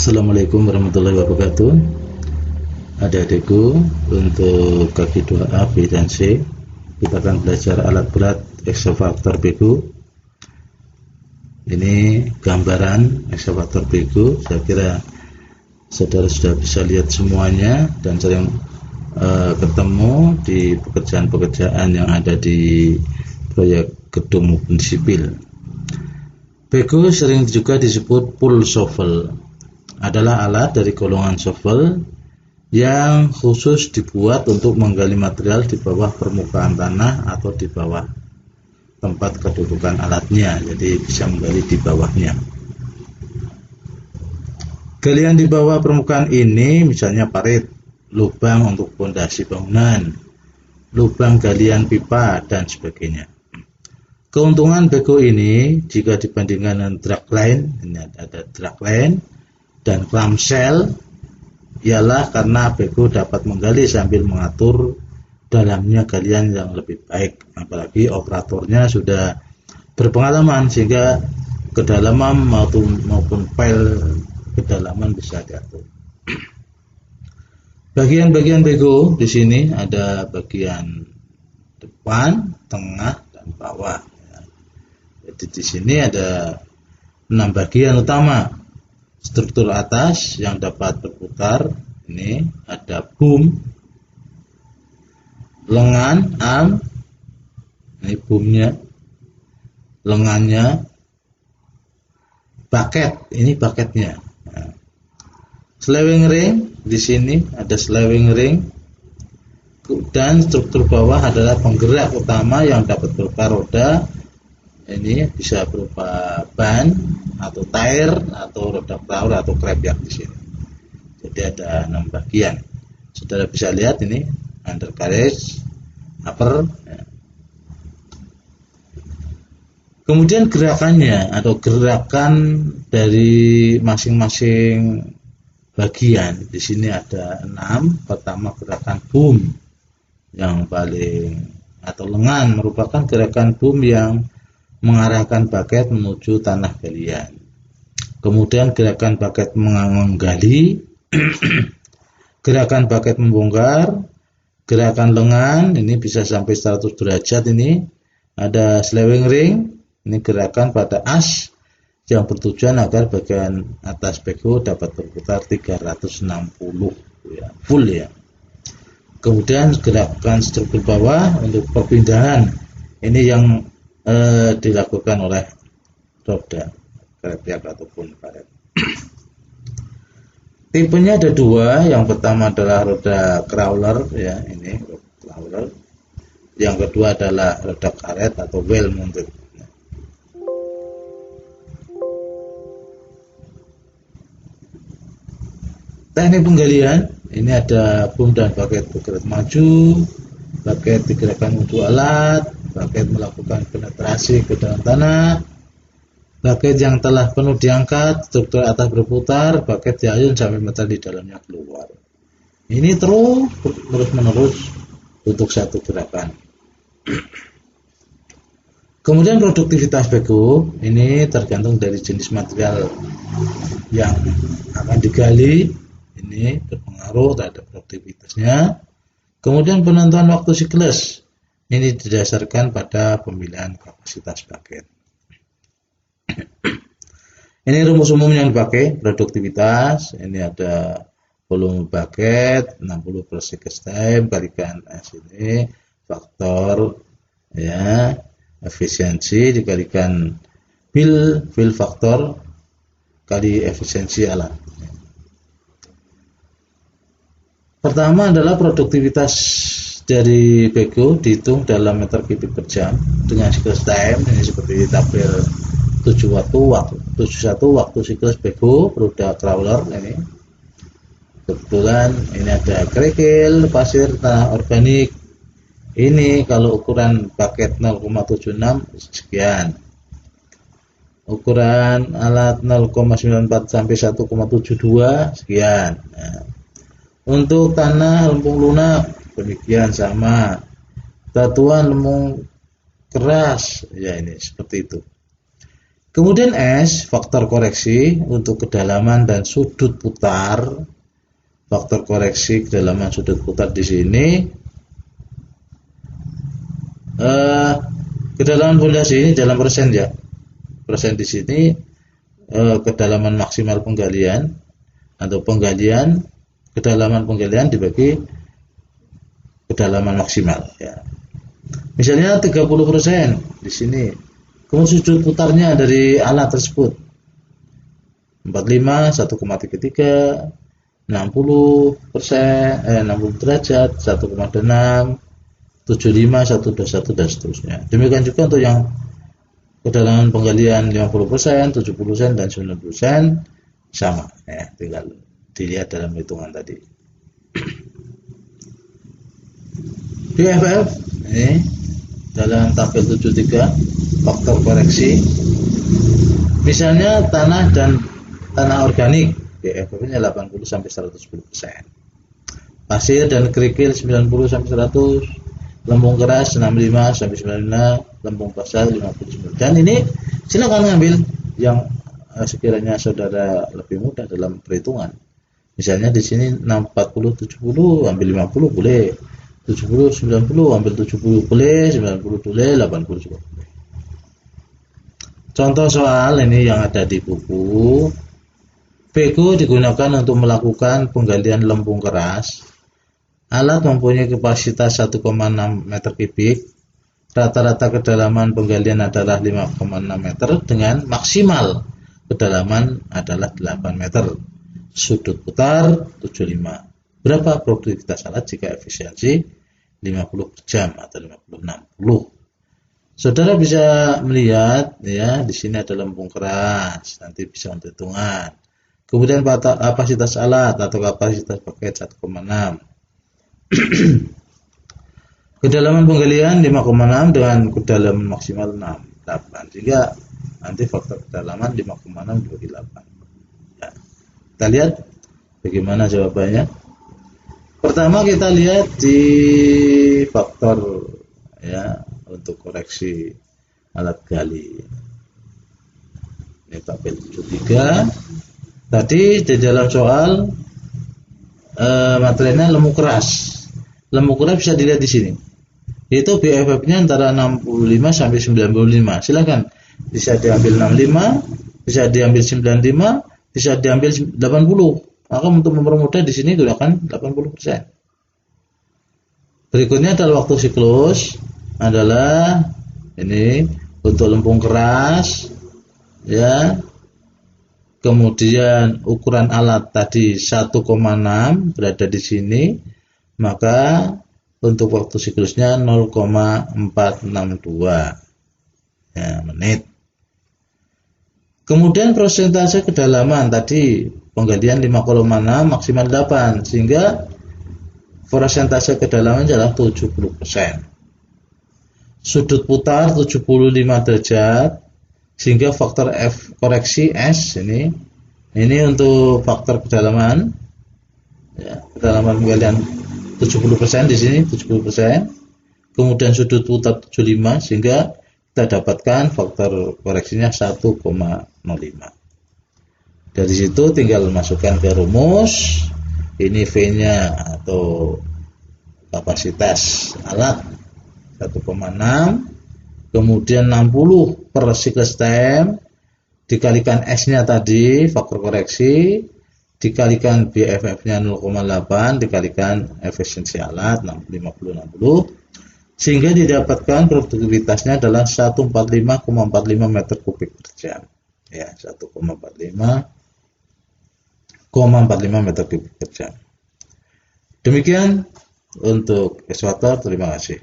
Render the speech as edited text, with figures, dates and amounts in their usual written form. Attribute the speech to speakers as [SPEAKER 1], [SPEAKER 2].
[SPEAKER 1] Assalamualaikum warahmatullahi wabarakatuh. Adik-adikku, untuk kaki 2A, B, dan C kita akan belajar alat berat ekskavator bego. Ini gambaran ekskavator bego. Saya kira saudara sudah bisa lihat semuanya dan sering ketemu di pekerjaan-pekerjaan yang ada di proyek gedung maupun sipil. Bego sering juga disebut pull shovel. Adalah alat dari golongan shovel yang khusus dibuat untuk menggali material di bawah permukaan tanah atau di bawah tempat kedudukan alatnya, jadi bisa menggali di bawahnya. Galian di bawah permukaan ini misalnya parit, lubang untuk fondasi bangunan, lubang galian pipa, dan sebagainya. Keuntungan bego ini jika dibandingkan dengan dragline, ini ada dragline dan clamshell, ialah karena bego dapat menggali sambil mengatur dalamnya galian yang lebih baik, apalagi operatornya sudah berpengalaman sehingga kedalaman maupun file kedalaman bisa diatur. Bagian-bagian bego di sini ada bagian depan, tengah, dan bawah. Jadi di sini ada 6 bagian utama. Struktur atas yang dapat berputar, ini ada boom, lengan, arm, ini boomnya, lengannya, bucket, ini bucketnya. Nah, slewing ring, di sini ada slewing ring, dan struktur bawah adalah penggerak utama yang dapat berupa roda. Ini bisa berupa ban atau tire atau roda kraur atau krep di sini. Jadi ada 6 bagian. Saudara bisa lihat ini undercarriage, upper. Ya. Kemudian gerakannya atau gerakan dari masing-masing bagian. Di sini ada 6. Pertama gerakan boom yang paling atau lengan merupakan gerakan boom yang mengarahkan bucket menuju tanah galian. Kemudian gerakan bucket menggali, gerakan bucket membongkar, gerakan lengan ini bisa sampai 100 derajat. Ini ada slewing ring, ini gerakan pada as yang bertujuan agar bagian atas bego dapat berputar 360 ya, full ya. Kemudian gerakan struktur bawah untuk perpindahan ini yang dilakukan oleh roda krep ataupun karet. Tipenya ada 2. Yang pertama adalah roda crawler ya, ini crawler. Yang kedua adalah roda karet atau well mounted. Teknik penggalian ini ada boom dan bucket bergerak maju, bucket digerakkan untuk alat, bucket melakukan penetrasi ke dalam tanah, bucket yang telah penuh diangkat, struktur atas berputar, bucket diayun sampai metal di dalamnya keluar. Ini terus menerus untuk satu gerakan. Kemudian produktivitas bego ini tergantung dari jenis material yang akan digali, ini berpengaruh terhadap produktivitasnya. Kemudian penentuan waktu siklus ini didasarkan pada pemilihan kapasitas bucket. Ini rumus umum yang dipakai produktivitas. Ini ada volume bucket 60 per cycle time kalikan S, ini faktor ya efisiensi dikalikan fill faktor kali efisiensi alat. Pertama adalah produktivitas dari bego dihitung dalam meter kubik per jam dengan siklus time. Ini seperti tabel 71 waktu siklus bego roda crawler ini. Kebetulan ini ada kerikil, pasir, tanah organik. Ini kalau ukuran bucket 0,76 sekian. Ukuran alat 0,94 sampai 1,72 sekian. Nah, untuk tanah lempung lunak demikian sama. Batuan lempung keras ya ini seperti itu. Kemudian S, faktor koreksi untuk kedalaman dan sudut putar. Faktor koreksi kedalaman sudut putar di sini, kedalaman fondasi ini dalam persen ya. Persen di sini kedalaman maksimal penggalian atau penggalian, kedalaman penggalian dibagi kedalaman maksimal ya. Misalnya 30% di sini. Kemudian sudut putarnya dari alat tersebut 45, 1,33, 60%, 60 derajat, 1,6, 75, 121 dan seterusnya. Demikian juga untuk yang kedalaman penggalian 50%, 70% dan 90% sama ya, tinggal dilihat dalam hitungan tadi. BFF ini dalam tabel 73 faktor koreksi, misalnya tanah dan tanah organik BFF-nya 80 sampai 110%, pasir dan kerikil 90 sampai 100, lempung keras 65 sampai 95, lempung basah 59. Dan ini silakan ngambil yang sekiranya saudara lebih mudah dalam perhitungan. Misalnya di sini 40 70 ambil 50 boleh, 70 90 ambil 70 boleh, 90 boleh, 80 juga boleh. Contoh soal ini yang ada di buku. Bego digunakan untuk melakukan penggalian lempung keras. Alat mempunyai kapasitas 1,6 meter kubik. Rata-rata kedalaman penggalian adalah 5,6 meter dengan maksimal kedalaman adalah 8 meter. Sudut putar 75. Berapa produktivitas alat jika efisiensi 50 per jam atau 50-60? Saudara bisa melihat ya, di sini ada lempung keras, nanti bisa untuk hitungan. Kemudian kapasitas alat atau kapasitas paket 1,6. Kedalaman penggalian 5,6 dengan kedalaman maksimal 8. Sehingga nanti faktor kedalaman 5,6 dibagi 8. Ya. Kita lihat bagaimana jawabannya. Pertama kita lihat di faktor ya untuk koreksi alat gali. Ini tabel 73. Tadi di dalam soal materialnya lempung keras. Lempung keras bisa dilihat di sini. Itu BFF-nya antara 65 sampai 95. Silakan. Bisa diambil 65, bisa diambil 95, bisa diambil 80. Maka untuk mempermudah di sini gunakan 80%. Berikutnya adalah waktu siklus adalah ini untuk lempung keras ya. Kemudian ukuran alat tadi 1,6 berada di sini, maka untuk waktu siklusnya 0,462 ya, menit. Kemudian persentase kedalaman tadi penggalian 5,6 maksimal 8, sehingga persentase kedalaman adalah 70%. Sudut putar 75 derajat, sehingga faktor F koreksi S ini untuk faktor kedalaman ya, kedalaman penggalian 70% di sini 70%. Kemudian sudut putar 75, sehingga kita dapatkan faktor koreksinya 1,05. Dari situ tinggal masukkan ke rumus. Ini V-nya atau kapasitas alat 1,6, kemudian 60 per siklus time dikalikan S-nya tadi faktor koreksi, dikalikan BFF-nya 0,8 dikalikan efisiensi alat 50-60, sehingga didapatkan produktivitasnya adalah 145,45 meter kubik per jam ya, 1,45 meter kubik per jam. Demikian untuk ekskavator, terima kasih.